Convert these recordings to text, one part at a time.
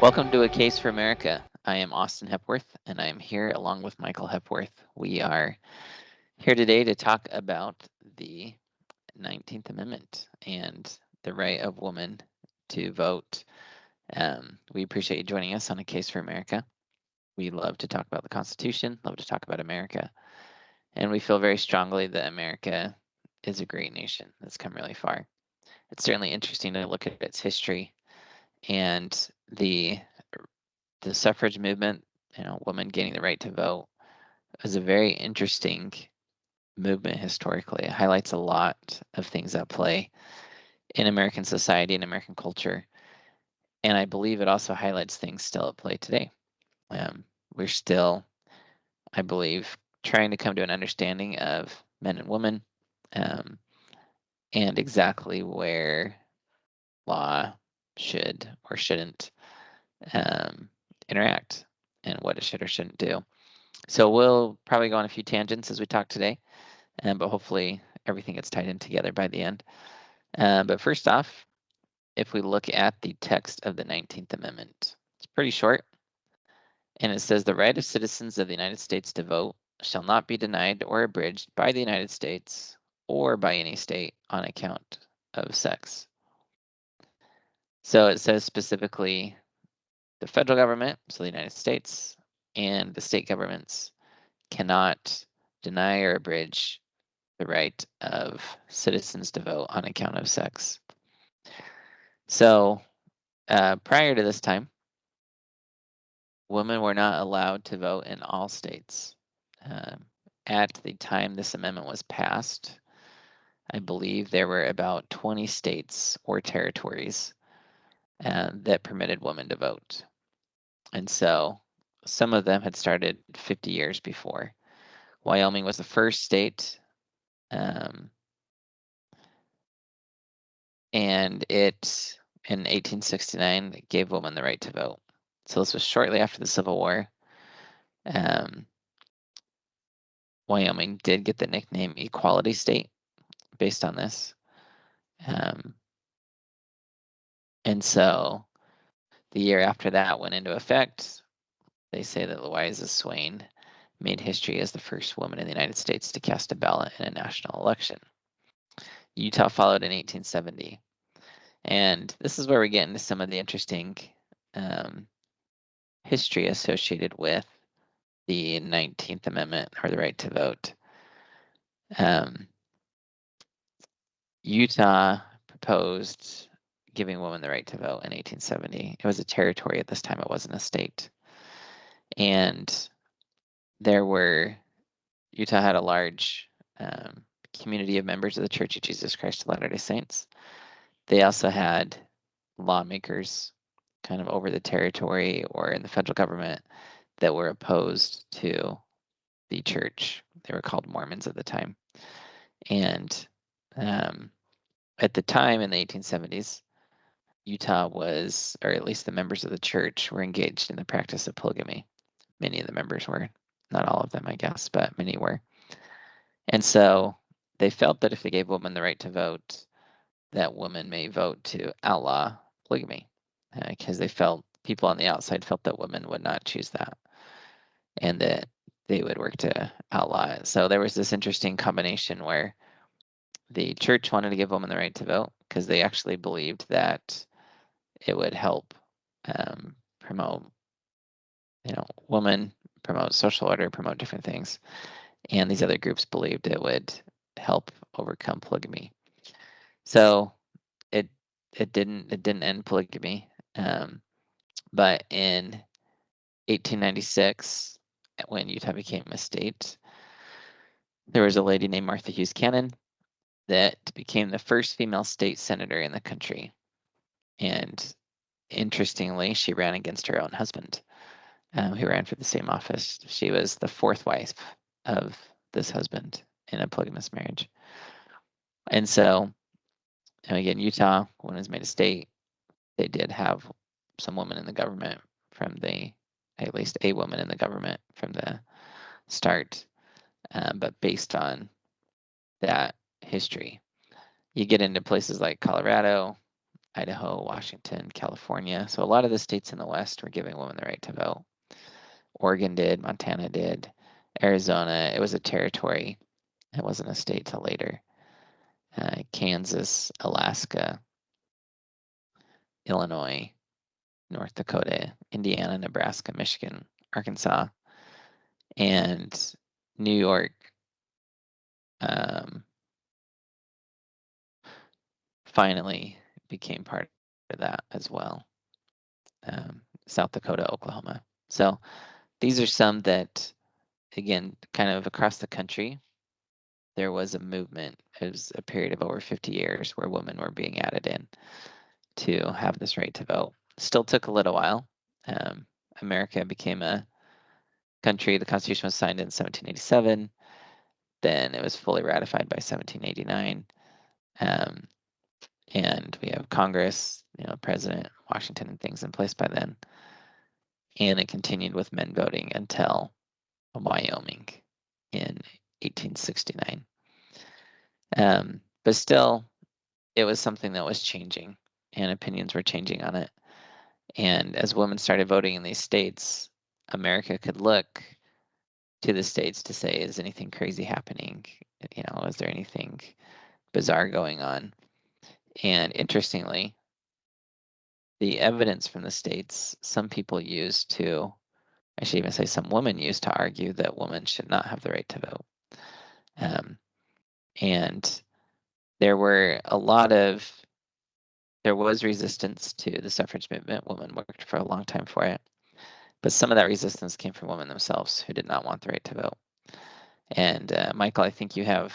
Welcome to A Case for America. I am Austin Hepworth, and I am here along with Michael Hepworth. We are here today to talk about the 19th Amendment and the right of women to vote. We appreciate you joining us on A Case for America. We love to talk about the Constitution, love to talk about America, and we feel very strongly that America is a great nation that's come really far. It's certainly interesting to look at its history and the suffrage movement, women gaining the right to vote, is a very interesting movement historically. It highlights a lot of things at play in American society and American culture. And I believe it also highlights things still at play today. We're still, I believe, trying to come to an understanding of men and women and exactly where law should or shouldn't interact and what it should or shouldn't do. So we'll probably go on a few tangents as we talk today, but hopefully everything gets tied in together by the end. But first off, if we look at the text of the 19th Amendment, it's pretty short, and it says the right of citizens of the United States to vote shall not be denied or abridged by the United States or by any state on account of sex. So it says specifically the federal government, so the United States, and the state governments cannot deny or abridge the right of citizens to vote on account of sex. So prior to this time, women were not allowed to vote in all states. At the time this amendment was passed, I believe there were about 20 states or territories that permitted women to vote. And so some of them had started 50 years before. Wyoming was the first state, and it, in 1869, gave women the right to vote. So this was shortly after the Civil War. Wyoming did get the nickname Equality State based on this. And so the year after that went into effect, they say that Louisa Swain made history as the first woman in the United States to cast a ballot in a national election. Utah followed in 1870. And this is where we get into some of the interesting history associated with the 19th Amendment, or the right to vote. Utah proposed giving women the right to vote in 1870. It was a territory at this time, it wasn't a state. And Utah had a large community of members of the Church of Jesus Christ of Latter-day Saints. They also had lawmakers kind of over the territory or in the federal government that were opposed to the church. They were called Mormons at the time. And at the time in the 1870s, Utah was, or at least the members of the church, were engaged in the practice of polygamy. Many of the members were, not all of them, I guess, but many were. And so they felt that if they gave women the right to vote, that women may vote to outlaw polygamy, because they felt, people on the outside felt that women would not choose that and that they would work to outlaw it. So there was this interesting combination where the church wanted to give women the right to vote because they actually believed that it would help promote, women, promote social order, promote different things. And these other groups believed it would help overcome polygamy. So it didn't end polygamy. But in 1896, when Utah became a state, there was a lady named Martha Hughes Cannon that became the first female state senator in the country. And interestingly, she ran against her own husband, who ran for the same office. She was the fourth wife of this husband in a polygamous marriage. And so, again, Utah, when it was made a state, they did have some women in the government at least a woman in the government from the start. But based on that history, you get into places like Colorado, Idaho, Washington, California. So a lot of the states in the West were giving women the right to vote. Oregon did, Montana did, Arizona, it was a territory. It wasn't a state till later. Kansas, Alaska, Illinois, North Dakota, Indiana, Nebraska, Michigan, Arkansas, and New York finally became part of that as well. South Dakota, Oklahoma. So these are some that, again, kind of across the country, there was a movement. It was a period of over 50 years where women were being added in to have this right to vote. Still took a little while. America became a country. The Constitution was signed in 1787. Then it was fully ratified by 1789. And we have Congress, President Washington and things in place by then. And it continued with men voting until Wyoming in 1869. But still, it was something that was changing, and opinions were changing on it. And as women started voting in these states, America could look to the states to say, is anything crazy happening? Is there anything bizarre going on? And interestingly, the evidence from the states, some people use to, I should even say some women use to argue that women should not have the right to vote. And there was resistance to the suffrage movement. Women worked for a long time for it. But some of that resistance came from women themselves who did not want the right to vote. And Michael, I think you have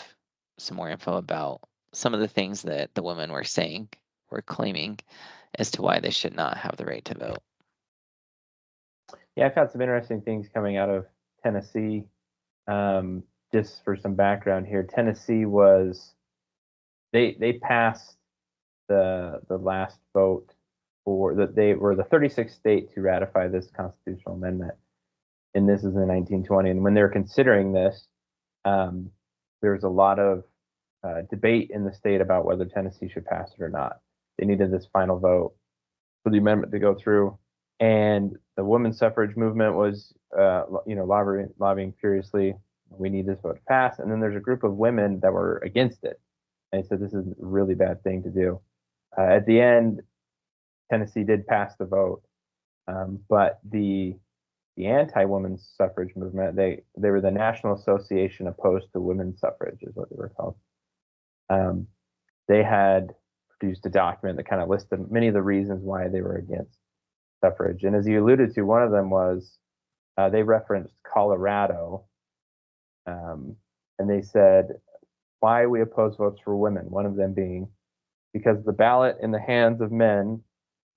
some more info about some of the things that the women were saying, were claiming as to why they should not have the right to vote. Yeah, I've had some interesting things coming out of Tennessee. Just for some background here, Tennessee they passed the last vote they were the 36th state to ratify this constitutional amendment, and this is in 1920. And when they were considering this, there was a lot of debate in the state about whether Tennessee should pass it or not. They needed this final vote for the amendment to go through, and the women's suffrage movement was, lobbying furiously. We need this vote to pass. And then there's a group of women that were against it, and said this is a really bad thing to do. At the end, Tennessee did pass the vote, but the anti-women's suffrage movement, they were the National Association Opposed to Women's Suffrage, is what they were called. They had produced a document that kind of listed many of the reasons why they were against suffrage. And as you alluded to, one of them was they referenced Colorado, and they said why we oppose votes for women. One of them being because the ballot in the hands of men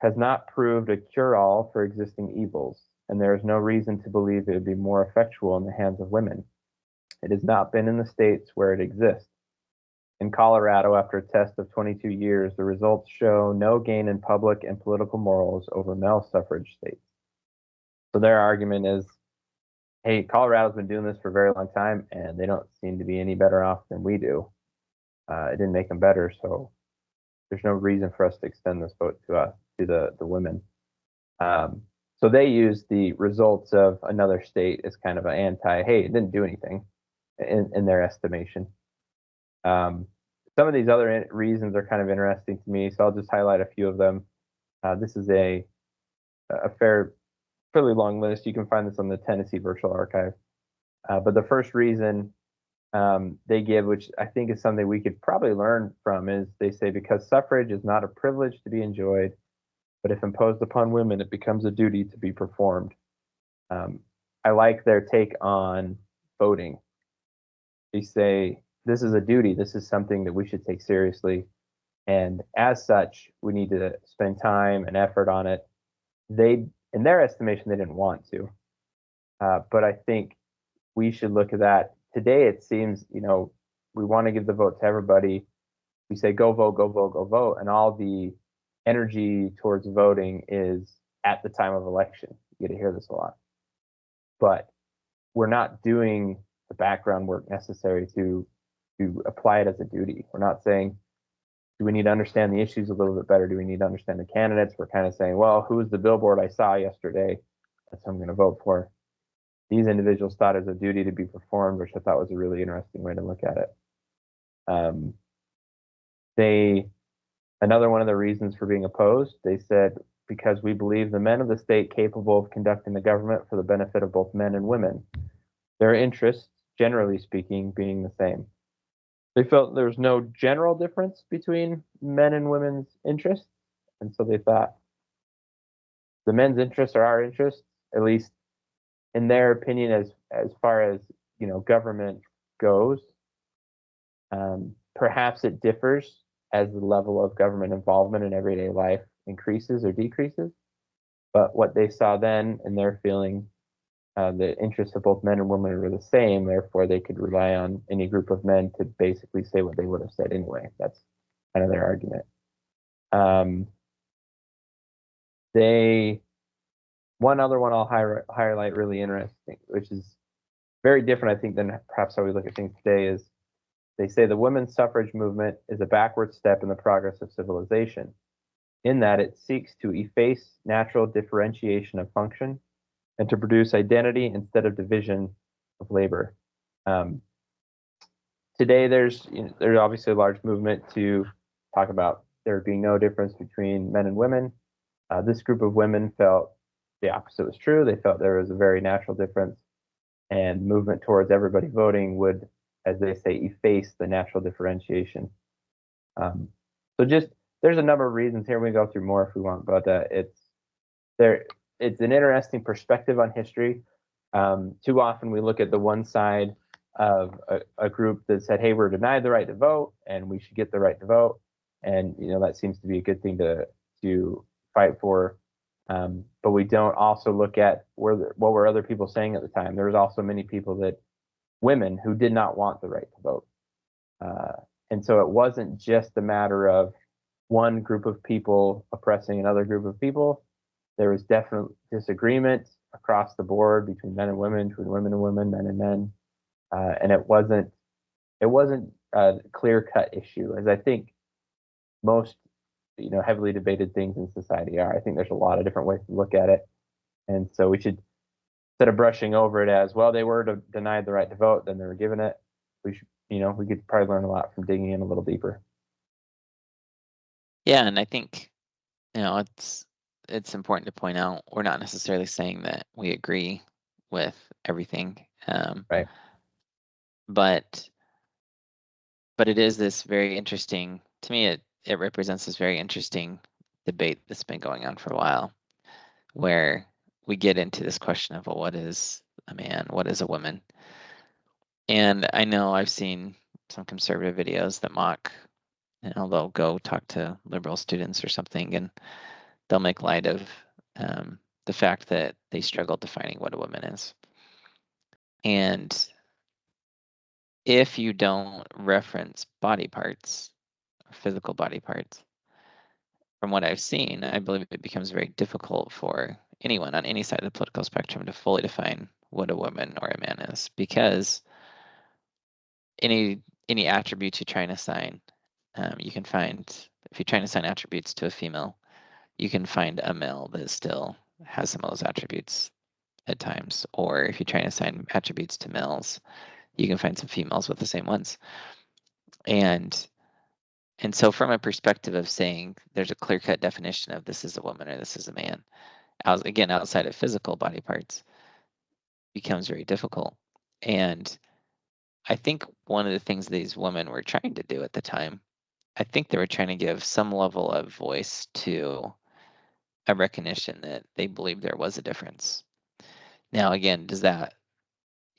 has not proved a cure-all for existing evils, and there is no reason to believe it would be more effectual in the hands of women. It has not been in the states where it exists. In Colorado, after a test of 22 years, the results show no gain in public and political morals over male suffrage states. So their argument is, hey, Colorado's been doing this for a very long time, and they don't seem to be any better off than we do. It didn't make them better, so there's no reason for us to extend this vote to the women. So they use the results of another state as kind of an hey, it didn't do anything in their estimation. Some of these other reasons are kind of interesting to me, so I'll just highlight a few of them. This is a fairly long list. You can find this on the Tennessee Virtual Archive. But the first reason they give, which I think is something we could probably learn from, is they say because suffrage is not a privilege to be enjoyed, but if imposed upon women, it becomes a duty to be performed. I like their take on voting. They say this is a duty. This is something that we should take seriously. And as such, we need to spend time and effort on it. In their estimation, they didn't want to. But I think we should look at that. Today, it seems, we want to give the vote to everybody. We say, go vote, go vote, go vote. And all the energy towards voting is at the time of election. You get to hear this a lot. But we're not doing the background work necessary to apply it as a duty. We're not saying, Do we need to understand the issues a little bit better? Do we need to understand the candidates? We're kind of saying, well, who's the billboard I saw yesterday? That's who I'm going to vote for. These individuals thought it was a duty to be performed, which I thought was a really interesting way to look at it. Another one of the reasons for being opposed, they said, because we believe the men of the state capable of conducting the government for the benefit of both men and women, their interests, generally speaking, being the same. They felt there was no general difference between men and women's interests, and so they thought the men's interests are our interests, at least in their opinion, as far as government goes. Perhaps it differs as the level of government involvement in everyday life increases or decreases. But what they saw then in their feeling, the interests of both men and women were the same. Therefore, they could rely on any group of men to basically say what they would have said anyway. That's kind of their argument. One other one I'll highlight really interesting, which is very different, I think, than perhaps how we look at things today, is they say the women's suffrage movement is a backward step in the progress of civilization, in that it seeks to efface natural differentiation of function and to produce identity instead of division of labor. Today, there's obviously a large movement to talk about there being no difference between men and women. This group of women felt the opposite was true. They felt there was a very natural difference, and movement towards everybody voting would, as they say, efface the natural differentiation. So there's a number of reasons here. We can go through more if we want, but it's an interesting perspective on history. Too often we look at the one side of a group that said, hey, we're denied the right to vote and we should get the right to vote. And, that seems to be a good thing to fight for. But we don't also look at what were other people saying at the time. There was also many people women who did not want the right to vote. And so it wasn't just a matter of one group of people oppressing another group of people. There was definite disagreement across the board between men and women, between women and women, men and men. And it wasn't a clear-cut issue, as I think most heavily debated things in society are. I think there's a lot of different ways to look at it, and so we should, instead of brushing over it as, well, they were denied the right to vote, then they were given it, we should, we could probably learn a lot from digging in a little deeper. Yeah, and I think it's important to point out we're not necessarily saying that we agree with everything, right? But it is this very interesting, to me, it represents this very interesting debate that's been going on for a while, where we get into this question of, well, what is a man? What is a woman? And I know I've seen some conservative videos that mock, they'll go talk to liberal students or something, and they'll make light of the fact that they struggle defining what a woman is. And if you don't reference body parts, physical body parts, from what I've seen, I believe it becomes very difficult for anyone on any side of the political spectrum to fully define what a woman or a man is, because any attributes you try and assign, you can find, if you're trying to assign attributes to a female, you can find a male that still has some of those attributes at times. Or if you're trying to assign attributes to males, you can find some females with the same ones. And so from a perspective of saying there's a clear-cut definition of this is a woman or this is a man, again, outside of physical body parts, becomes very difficult. And I think one of the things these women were trying to do at the time, I think they were trying to give some level of voice to a recognition that they believed there was a difference. Now, again, does that,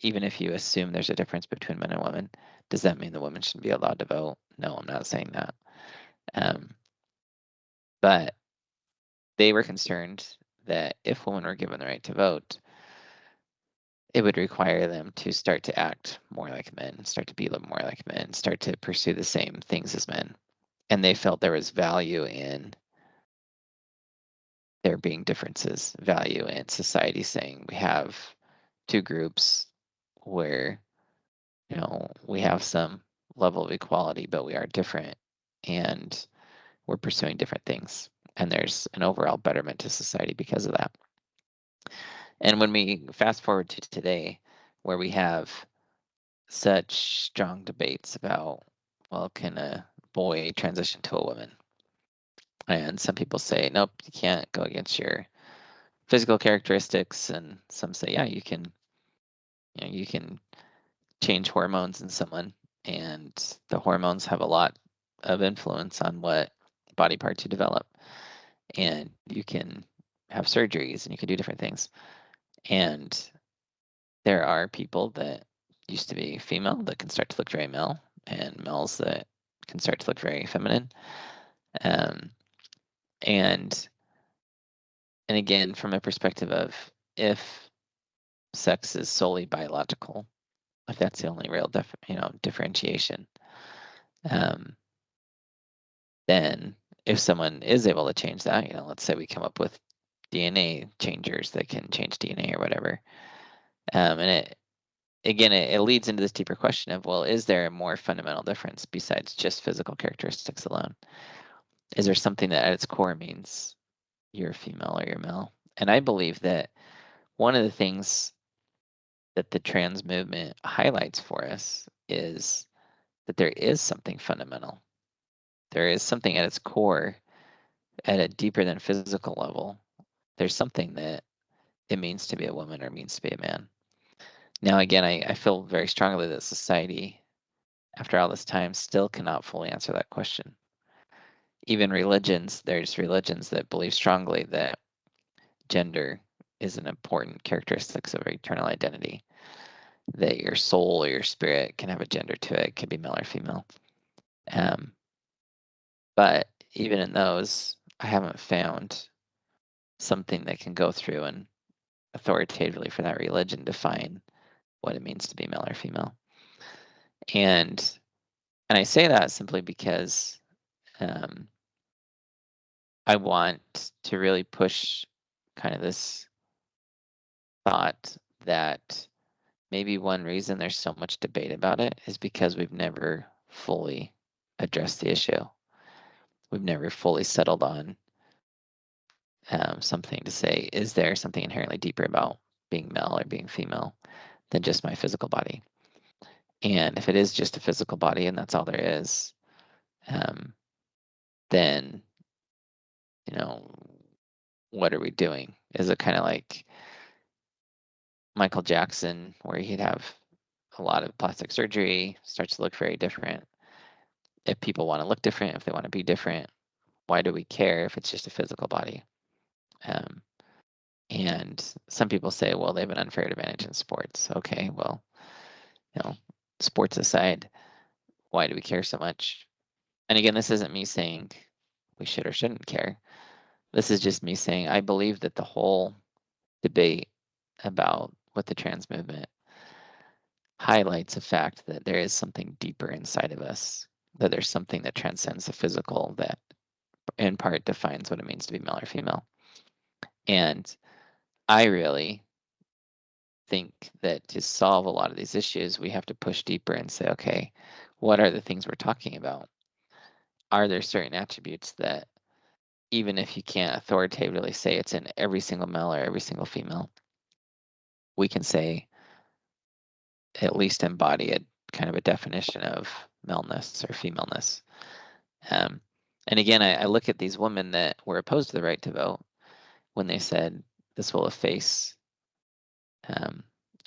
even if you assume there's a difference between men and women, does that mean the women shouldn't be allowed to vote? No, I'm not saying that. But they were concerned that if women were given the right to vote, it would require them to start to act more like men, start to be a little more like men, start to pursue the same things as men. And they felt there was value in there being differences, value in society saying we have two groups where, we have some level of equality, but we are different and we're pursuing different things. And there's an overall betterment to society because of that. And when we fast forward to today, where we have such strong debates about, well, can a boy transition to a woman? And some people say, nope, you can't go against your physical characteristics. And some say, yeah, you can change hormones in someone, and the hormones have a lot of influence on what body parts you develop. And you can have surgeries and you can do different things. And there are people that used to be female that can start to look very male, and males that can start to look very feminine. Um, and again, from a perspective of if sex is solely biological, if that's the only real differentiation, then if someone is able to change that, let's say we come up with DNA changers that can change DNA or whatever, and it leads into this deeper question of, well, is there a more fundamental difference besides just physical characteristics alone? Is there something that at its core means you're female or you're male? And I believe that one of the things that the trans movement highlights for us is that there is something fundamental. There is something at its core, at a deeper than physical level. There's something that it means to be a woman or means to be a man. Now, again, I feel very strongly that society, after all this time, still cannot fully answer that question. Even religions, there's religions that believe strongly that gender is an important characteristic of eternal identity, that your soul or your spirit can have a gender to it, it can be male or female. But even in those, I haven't found something that can go through and authoritatively for that religion define what it means to be male or female. And I say that simply because I want to really push kind of this thought that maybe one reason there's so much debate about it is because we've never fully addressed the issue. We've never fully settled on something to say, is there something inherently deeper about being male or being female than just my physical body? And if it is just a physical body and that's all there is, then, what are we doing? Is it kind of like Michael Jackson, where he'd have a lot of plastic surgery, starts to look very different? If people want to look different, if they want to be different, why do we care if it's just a physical body? And some people say, well, they have an unfair advantage in sports. Okay, well, sports aside, why do we care so much? And again, this isn't me saying we should or shouldn't care. This is just me saying I believe that the whole debate about what the trans movement highlights the fact that there is something deeper inside of us, that there's something that transcends the physical that in part defines what it means to be male or female. And I really think that to solve a lot of these issues, we have to push deeper and say, okay, what are the things we're talking about? Are there certain attributes that, even if you can't authoritatively say it's in every single male or every single female, we can say at least embody a kind of a definition of maleness or femaleness. And again, I look at these women that were opposed to the right to vote when they said this will efface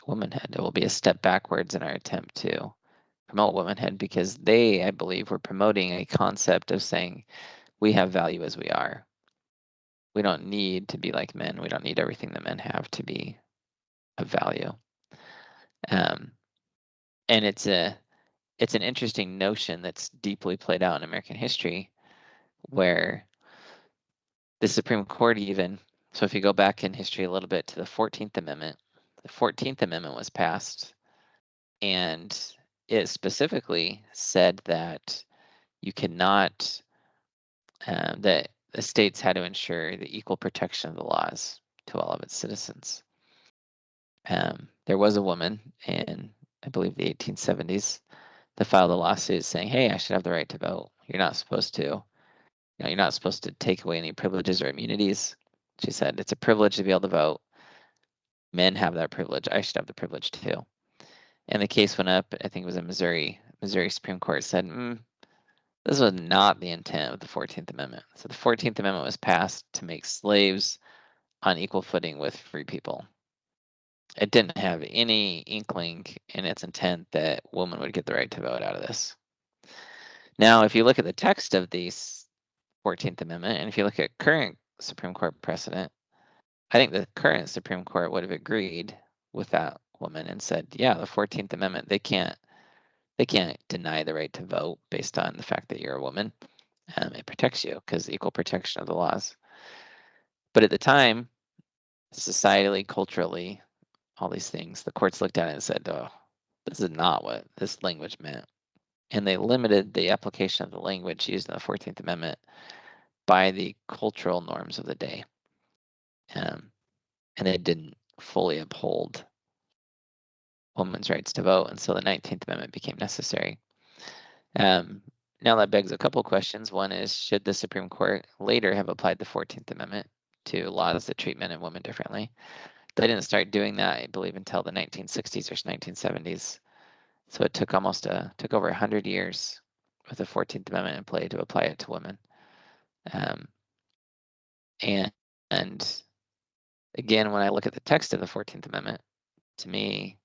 womanhood. It will be a step backwards in our attempt to promote womanhood, because they, I believe, were promoting a concept of saying we have value as we are. We don't need to be like men. We don't need everything that men have to be of value. And it's an interesting notion that's deeply played out in American history, where the Supreme Court even, so if you go back in history a little bit to the 14th Amendment, the 14th Amendment was passed, and it specifically said that you cannot, that the states had to ensure the equal protection of the laws to all of its citizens. There was a woman in, I believe, the 1870s that filed a lawsuit saying, hey, I should have the right to vote. You're not supposed to, you're not supposed to take away any privileges or immunities. She said, it's a privilege to be able to vote. Men have that privilege. I should have the privilege too. And the case went up. I think it was in Missouri. Missouri Supreme Court said, this was not the intent of the 14th Amendment. So the 14th Amendment was passed to make slaves on equal footing with free people. It didn't have any inkling in its intent that women would get the right to vote out of this. Now, if you look at the text of the 14th Amendment, and if you look at current Supreme Court precedent, I think the current Supreme Court would have agreed with that woman and said, yeah, the 14th Amendment, they can't deny the right to vote based on the fact that you're a woman. It protects you because equal protection of the laws. But at the time, societally, culturally, all these things, the courts looked at it and said, oh, this is not what this language meant. And they limited the application of the language used in the 14th Amendment by the cultural norms of the day. And they didn't fully uphold women's rights to vote, and so the 19th Amendment became necessary. Now that begs a couple questions. One is, should the Supreme Court later have applied the 14th Amendment to laws that treat men and women differently? They didn't start doing that, I believe, until the 1960s or 1970s. So it took over 100 years with the 14th Amendment in play to apply it to women. And again, when I look at the text of the 14th Amendment, to me,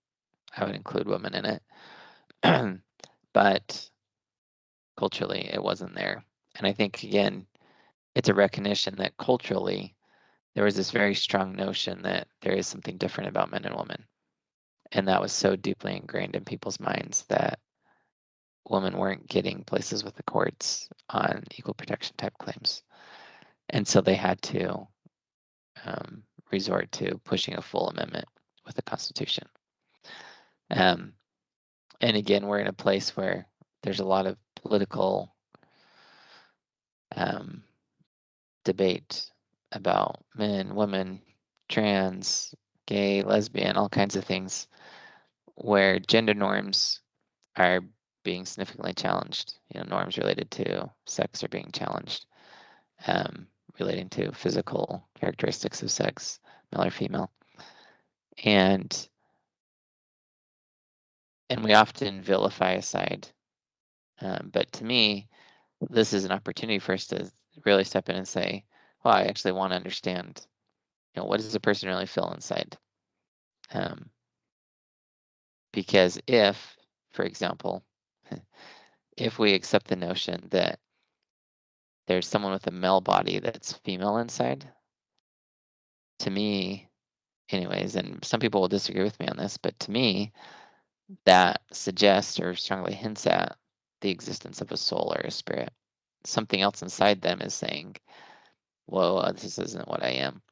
I would include women in it. But culturally, it wasn't there. And I think, again, it's a recognition that culturally, there was this very strong notion that there is something different about men and women. And that was so deeply ingrained in people's minds that women weren't getting places with the courts on equal protection type claims. And so they had to resort to pushing a full amendment with the Constitution. And again, we're in a place where there's a lot of political debate about men, women, trans, gay, lesbian, all kinds of things, where gender norms are being significantly challenged. Norms related to sex are being challenged, relating to physical characteristics of sex, male or female. And we often vilify a side. But to me, this is an opportunity for us to really step in and say, well, I actually want to understand, what does a person really feel inside? Because if, for example, if we accept the notion that there's someone with a male body that's female inside, to me, anyways, and some people will disagree with me on this, but to me, that suggests or strongly hints at the existence of a soul or a spirit. Something else inside them is saying, whoa, this isn't what I am.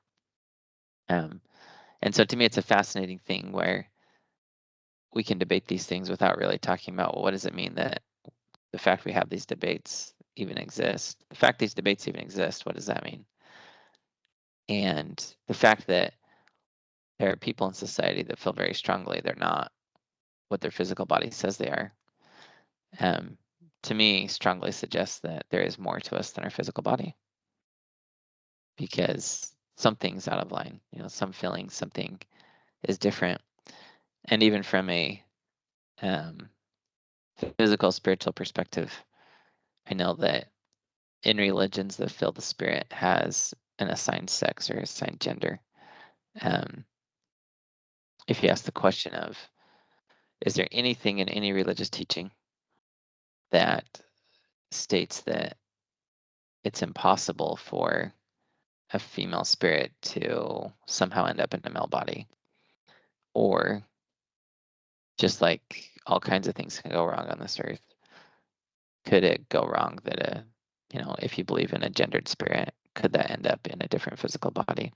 And so to me, it's a fascinating thing where we can debate these things without really talking about, well, what does it mean that the fact we have these debates even exist? The fact these debates even exist, what does that mean? And the fact that there are people in society that feel very strongly they're not what their physical body says they are, to me, strongly suggests that there is more to us than our physical body. Because something's out of line, some feeling, something is different. And even from a physical, spiritual perspective, I know that in religions that feel the spirit has an assigned sex or assigned gender. If you ask the question of, is there anything in any religious teaching that states that it's impossible for a female spirit to somehow end up in a male body? Or just like all kinds of things can go wrong on this earth, could it go wrong that if you believe in a gendered spirit, could that end up in a different physical body?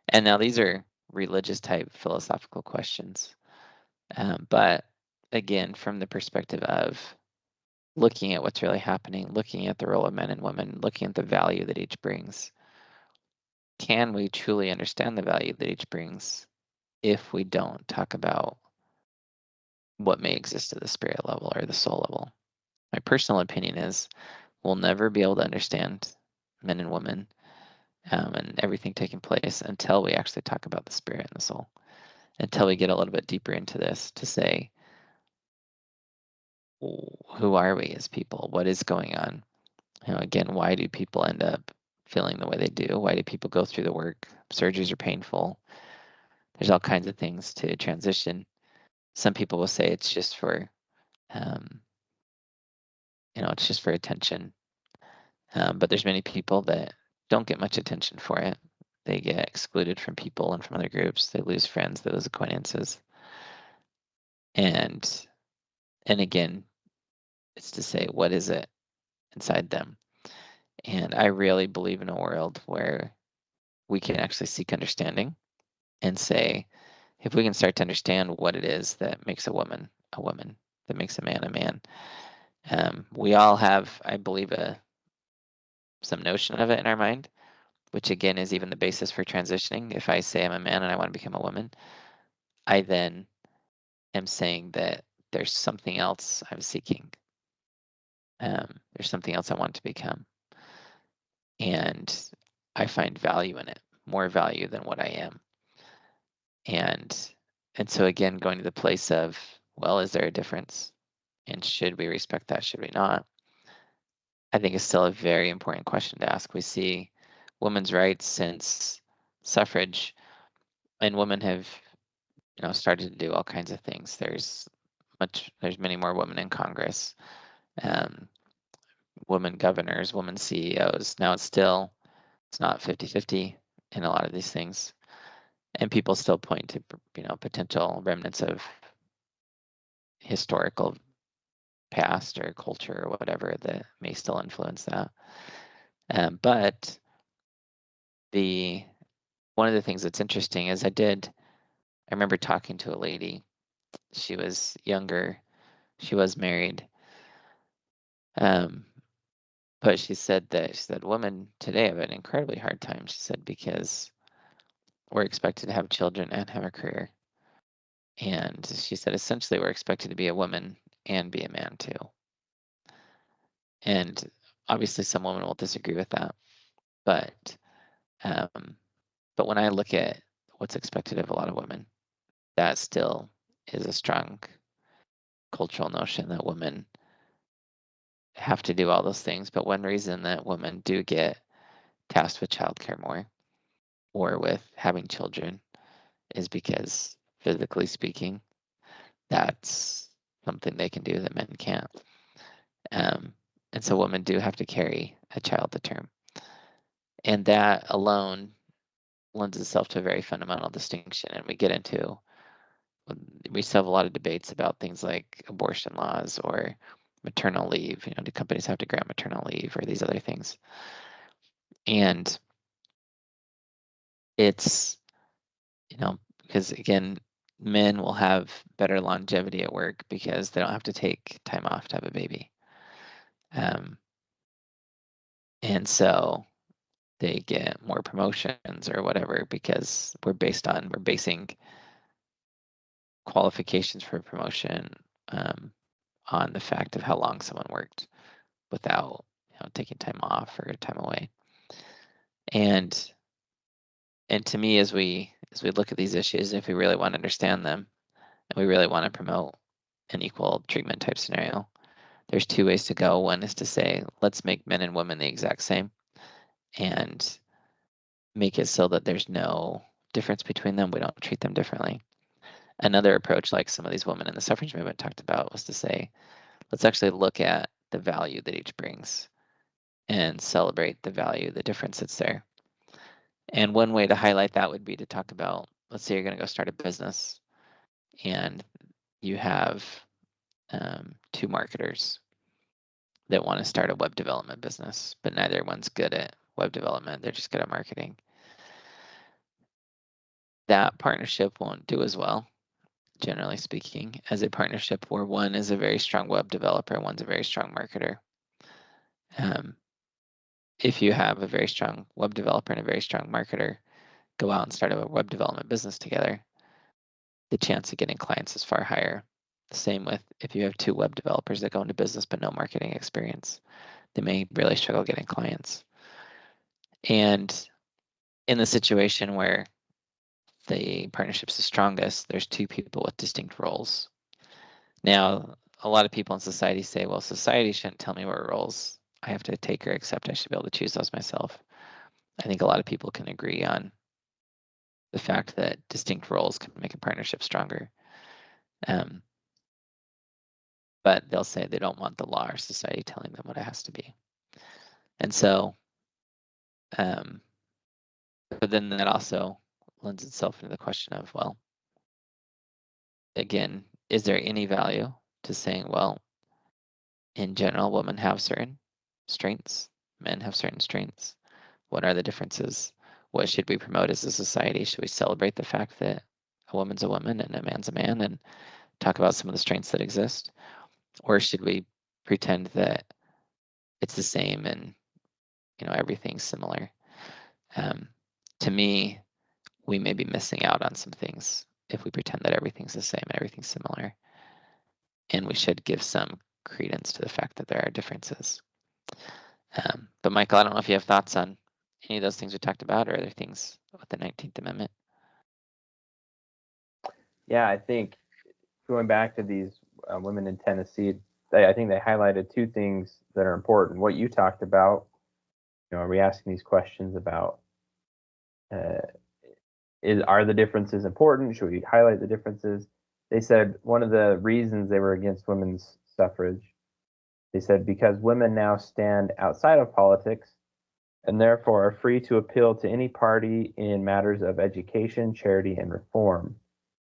And now these are religious type philosophical questions. But again, from the perspective of looking at what's really happening, looking at the role of men and women, looking at the value that each brings, can we truly understand the value that each brings if we don't talk about what may exist at the spirit level or the soul level? my personal opinion is we'll never be able to understand men and women and everything taking place until we actually talk about the spirit and the soul, until we get a little bit deeper into this to say, who are we as people? What is going on? Again, why do people end up feeling the way they do? Why do people go through the work? Surgeries are painful. There's all kinds of things to transition. Some people will say it's just for, it's just for attention. But there's many people that don't get much attention for it. They get excluded from people and from other groups. They lose friends, they lose acquaintances. And again, it's to say, what is it inside them? And I really believe in a world where we can actually seek understanding and say, if we can start to understand what it is that makes a woman, that makes a man. We all have, I believe, some notion of it in our mind, which again is even the basis for transitioning. If I say I'm a man and I want to become a woman, I then am saying that there's something else I'm seeking. There's something else I want to become. And I find value in it, more value than what I am. And so again, going to the place of, well, is there a difference? And should we respect that? Should we not? I think is still a very important question to ask. We see women's rights since suffrage, and women have, started to do all kinds of things. There's many more women in Congress, women governors, women CEOs. Now it's not 50-50 in a lot of these things. And people still point to, potential remnants of historical past or culture or whatever that may still influence that. But one of the things that's interesting is I remember talking to a lady. She was younger. She was married. But she said women today have an incredibly hard time. She said, because we're expected to have children and have a career. And she said, essentially, we're expected to be a woman and be a man too. And obviously, some women will disagree with that. But when I look at what's expected of a lot of women, that still is a strong cultural notion that women have to do all those things. But one reason that women do get tasked with childcare more or with having children is because, physically speaking, that's something they can do that men can't. And so women do have to carry a child to term. And that alone lends itself to a very fundamental distinction. And we still have a lot of debates about things like abortion laws or maternal leave. Do companies have to grant maternal leave or these other things? And it's, because again, men will have better longevity at work because they don't have to take time off to have a baby. And so they get more promotions or whatever because we're basing qualifications for promotion on the fact of how long someone worked without taking time off or time away. And to me, as we look at these issues, if we really want to understand them and we really want to promote an equal treatment type scenario, there's two ways to go. One is to say, let's make men and women the exact same and make it so that there's no difference between them. We don't treat them differently. Another approach, like some of these women in the suffrage movement talked about, was to say, let's actually look at the value that each brings and celebrate the value, the difference that's there. And one way to highlight that would be to talk about, let's say you're going to go start a business and you have two marketers that want to start a web development business, but neither one's good at web development. They're just good at marketing. That partnership won't do as well, generally speaking, as a partnership where one is a very strong web developer and one's a very strong marketer. If you have a very strong web developer and a very strong marketer go out and start a web development business together, the chance of getting clients is far higher Same with if you have two web developers that go into business but no marketing experience, they may really struggle getting clients. And in the situation where the partnership's the strongest, there's two people with distinct roles. Now, a lot of people in society say, well, society shouldn't tell me what roles I have to take or accept. I should be able to choose those myself. I think a lot of people can agree on the fact that distinct roles can make a partnership stronger. But they'll say they don't want the law or society telling them what it has to be. And so, but then that also lends itself into the question of, well, again, is there any value to saying, well, in general, women have certain strengths, men have certain strengths. What are the differences? What should we promote as a society? Should we celebrate the fact that a woman's a woman and a man's a man and talk about some of the strengths that exist? Or should we pretend that it's the same and everything's similar? To me, we may be missing out on some things if we pretend that everything's the same and everything's similar. And we should give some credence to the fact that there are differences. But Michael, I don't know if you have thoughts on any of those things we talked about or other things with the 19th Amendment. Yeah, I think going back to these women in Tennessee, I think they highlighted two things that are important. What you talked about, are we asking these questions about are the differences important? Should we highlight the differences? They said one of the reasons they were against women's suffrage, they said because women now stand outside of politics and therefore are free to appeal to any party in matters of education, charity, and reform.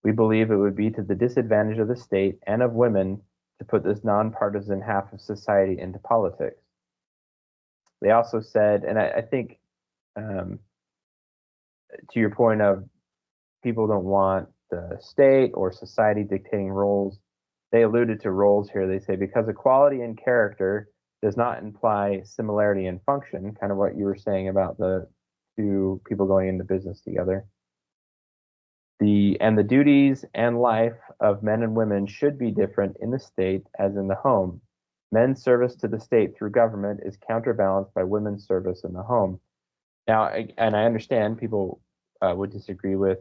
We believe it would be to the disadvantage of the state and of women to put this nonpartisan half of society into politics. They also said, and I think to your point of people don't want the state or society dictating roles, they alluded to roles here. They say because equality in character does not imply similarity in function, kind of what you were saying about the two people going into business together. The duties and life of men and women should be different in the state as in the home. Men's service to the state through government is counterbalanced by women's service in the home. Now, and I understand people would disagree with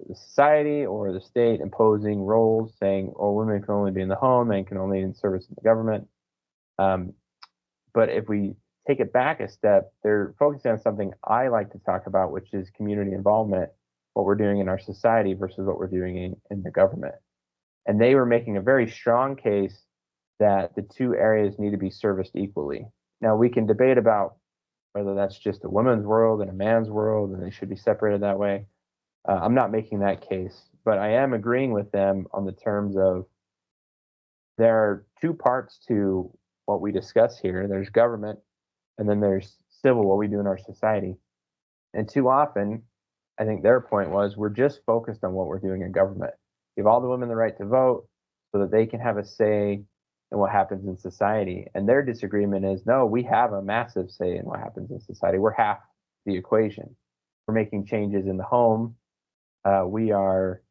the society or the state imposing roles, saying, "Oh, women can only be in the home and can only in service in the government." But if we take it back a step, they're focusing on something I like to talk about, which is community involvement, what we're doing in our society versus what we're doing in the government. And they were making a very strong case that the two areas need to be serviced equally. Now, we can debate about whether that's just a woman's world and a man's world and they should be separated that way. I'm not making that case, but I am agreeing with them on the terms of there are two parts to what we discuss here. There's government, and then there's civil, what we do in our society. And too often, I think their point was we're just focused on what we're doing in government. Give all the women the right to vote so that they can have a say in what happens in society. And their disagreement is no, we have a massive say in what happens in society. We're half the equation. We're making changes in the home. We are,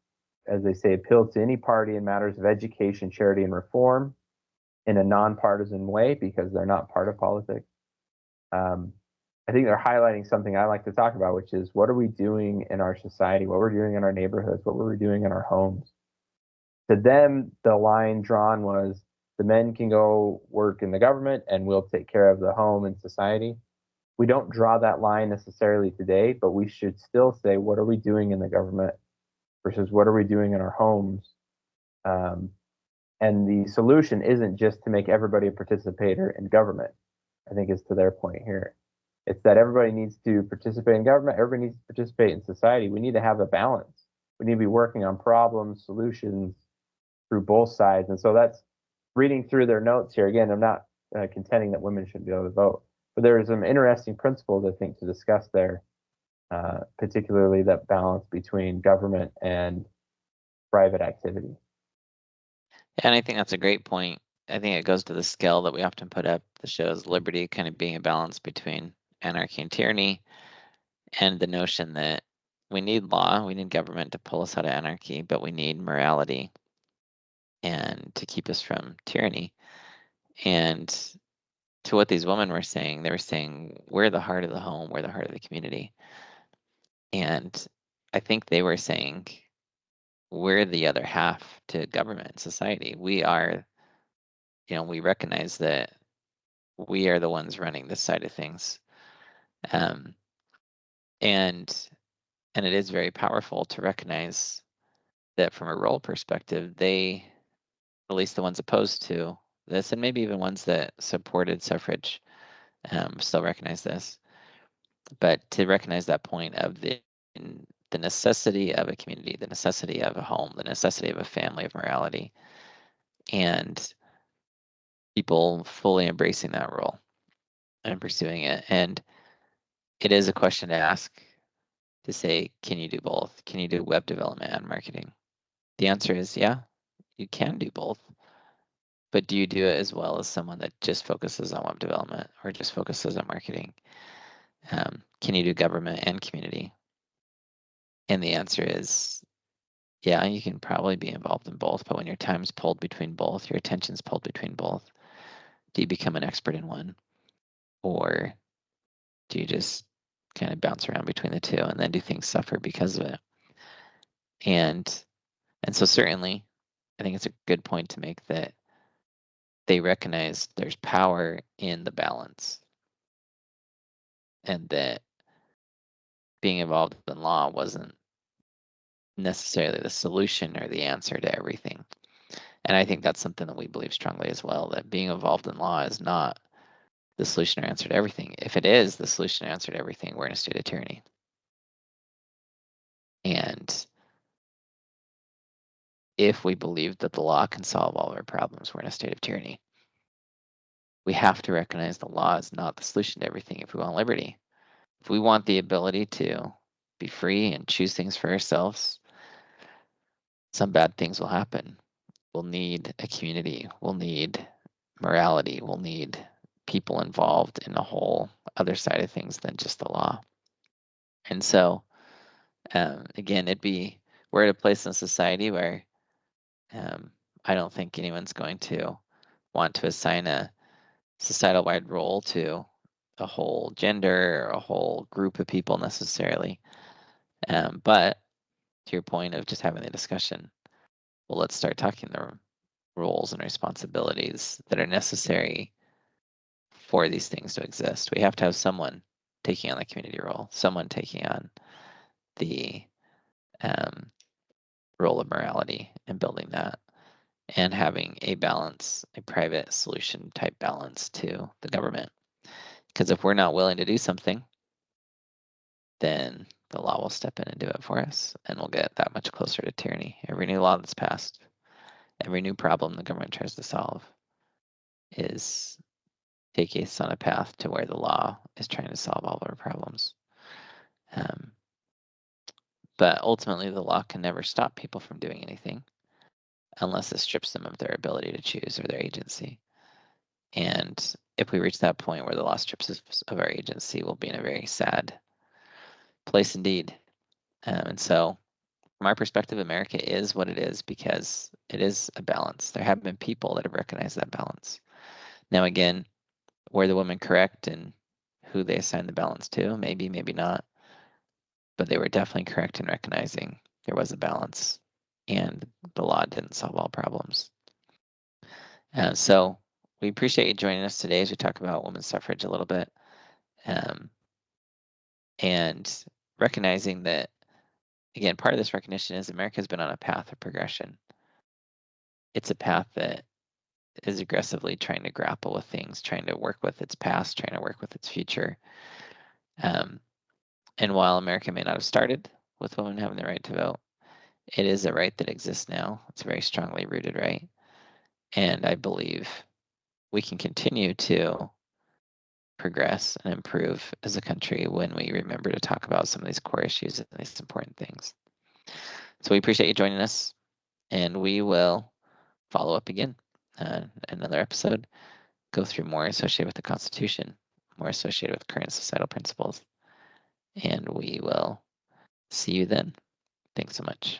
as they say, appeal to any party in matters of education, charity, and reform in a nonpartisan way because they're not part of politics. I think they're highlighting something I like to talk about, which is what are we doing in our society, what we're doing in our neighborhoods, what we're doing in our homes. To them, the line drawn was the men can go work in the government and we'll take care of the home and society. We don't draw that line necessarily today, but we should still say, what are we doing in the government versus what are we doing in our homes? And the solution isn't just to make everybody a participator in government, I think is to their point here. It's that everybody needs to participate in government, everybody needs to participate in society. We need to have a balance. We need to be working on problems, solutions through both sides. And so that's reading through their notes here. Again, I'm not contending that women should be able to vote, but there are some interesting principles, I think, to discuss there, particularly that balance between government and private activity. And I think that's a great point. I think it goes to the scale that we often put up that shows liberty kind of being a balance between anarchy and tyranny, and the notion that we need law, we need government to pull us out of anarchy, but we need morality and to keep us from tyranny. And to what these women were saying, they were saying, we're the heart of the home, we're the heart of the community. And I think they were saying, we're the other half to government and society. We are, we recognize that we are the ones running this side of things. And it is very powerful to recognize that from a role perspective, they, at least the ones opposed to this, and maybe even ones that supported suffrage, still recognize this. But to recognize that point of the necessity of a community, the necessity of a home, the necessity of a family, of morality, and people fully embracing that role and pursuing it. And it is a question to ask, to say, can you do both? Can you do web development and marketing? The answer is yeah, you can do both. But do you do it as well as someone that just focuses on web development or just focuses on marketing? Can you do government and community? And the answer is yeah, you can probably be involved in both, but when your time's pulled between both, your attention's pulled between both, do you become an expert in one? Or do you just kind of bounce around between the two, and then do things suffer because of it? And so certainly, I think it's a good point to make that they recognize there's power in the balance, and that being involved in law wasn't necessarily the solution or the answer to everything. And I think that's something that we believe strongly as well, that being involved in law is not the solution or answer to everything. If it is the solution or answer to everything, we're in a state of tyranny. And if we believe that the law can solve all of our problems, we're in a state of tyranny. We have to recognize the law is not the solution to everything if we want liberty. If we want the ability to be free and choose things for ourselves, some bad things will happen. We'll need a community. We'll need morality. We'll need people involved in a whole other side of things than just the law. And so, again, we're at a place in society where I don't think anyone's going to want to assign a societal-wide role to a whole gender or a whole group of people necessarily. But to your point of just having the discussion, well, let's start talking the roles and responsibilities that are necessary for these things to exist. We have to have someone taking on the community role, someone taking on the role of morality and building that, and having a balance, a private solution type balance to the government. Because if we're not willing to do something, then the law will step in and do it for us, and we'll get that much closer to tyranny. Every new law that's passed, every new problem the government tries to solve is take us on a path to where the law is trying to solve all of our problems. But ultimately, the law can never stop people from doing anything unless it strips them of their ability to choose or their agency. And if we reach that point where the law strips us of our agency, we'll be in a very sad place indeed. And so, from our perspective, America is what it is because it is a balance. There have been people that have recognized that balance. Now, again, were the women correct in who they assigned the balance to? Maybe, maybe not. But they were definitely correct in recognizing there was a balance and the law didn't solve all problems. So we appreciate you joining us today as we talk about women's suffrage a little bit, and recognizing that, again, part of this recognition is America's been on a path of progression. It's a path that is aggressively trying to grapple with things, trying to work with its past, trying to work with its future. And while America may not have started with women having the right to vote, it is a right that exists now. It's a very strongly rooted right. And I believe we can continue to progress and improve as a country when we remember to talk about some of these core issues and these important things. So we appreciate you joining us, and we will follow up again another episode, go through more associated with the Constitution, more associated with current societal principles, and we will see you then. Thanks so much.